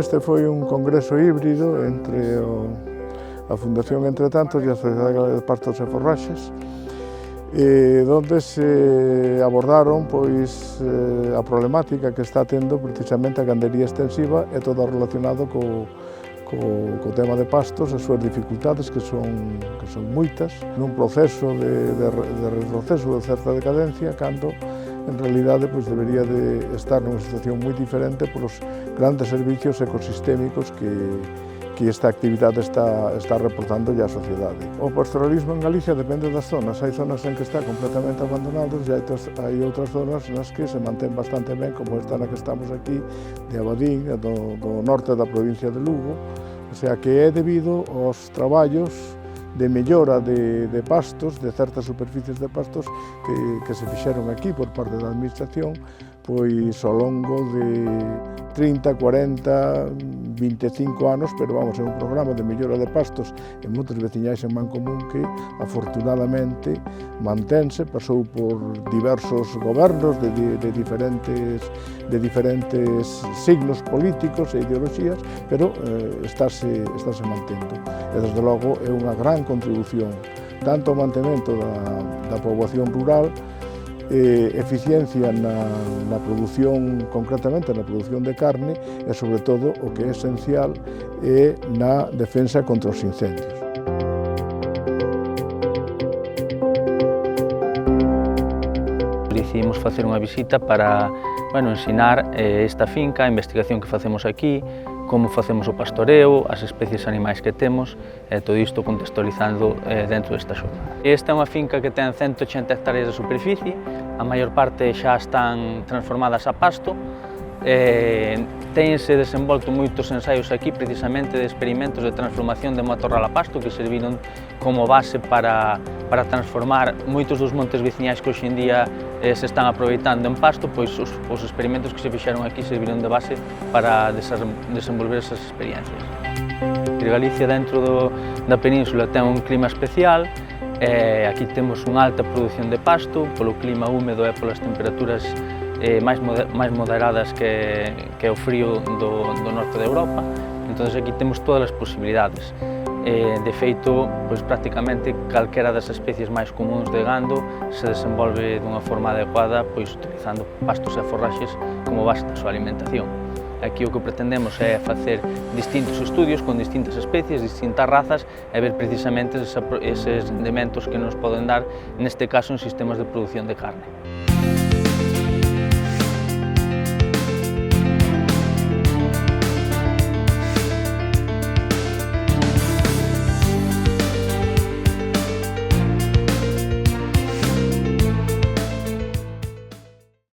Este foi un congreso híbrido entre a Fundación Entretantos e a Sociedade Galega de Pastos e Forraxes, donde se abordaron a problemática que está tendo precisamente a gandería extensiva e todo relacionado co tema de pastos, as súas dificultades, que son moitas, nun proceso de retroceso, de certa decadencia, cando en realidade debería de estar nunha situación moi diferente polos grandes servicios ecosistémicos que esta actividade está reportando ya a sociedade. O pastoralismo en Galicia depende das zonas. Hai zonas en que está completamente abandonado e hai outras zonas nas que se mantén bastante ben, como esta na que estamos aquí, de Abadín, do norte da provincia de Lugo. O sea que é debido aos traballos de mellora de pastos, de certas superficies de pastos que se fixeron aquí por parte da administración, pois ao longo de 30, 40, 25 anos, pero vamos, é un programa de mellora de pastos en moitos veciñais en Mancomún que afortunadamente mantense, pasou por diversos gobernos de diferentes signos políticos e ideoloxías, pero estáse mantendo. E desde logo é unha gran contribución tanto ao mantemento da poboación rural, eficiencia na produción, concretamente na produción de carne e, sobre todo, o que é esencial é na defensa contra os incendios. Decidimos facer unha visita para ensinar esta finca, a investigación que facemos aquí, como facemos o pastoreo, as especies animais que temos, e todo isto contextualizando dentro desta xornada. Esta é unha finca que ten 180 hectáreas de superficie, a maior parte xa están transformadas a pasto, tense desenvolto moitos ensaios aquí precisamente de experimentos de transformación de matorral a pasto que serviron como base para transformar moitos dos montes veciñais que hoxe en día se están aproveitando en pasto, pois os experimentos que se fixeron aquí serviron de base para desenvolver esas experiencias. Galicia dentro da península ten un clima especial, aquí temos unha alta produción de pasto polo clima húmedo e polas temperaturas máis moderadas que o frío do norte de Europa. Entón aquí temos todas as posibilidades. De feito, prácticamente calquera das especies máis comuns de gando se desenvolve dunha forma adecuada utilizando pastos e forraxes como base da súa alimentación. Aquí o que pretendemos é facer distintos estudios con distintas especies, distintas razas e ver precisamente eses rendementos que nos poden dar, neste caso, en sistemas de produción de carne.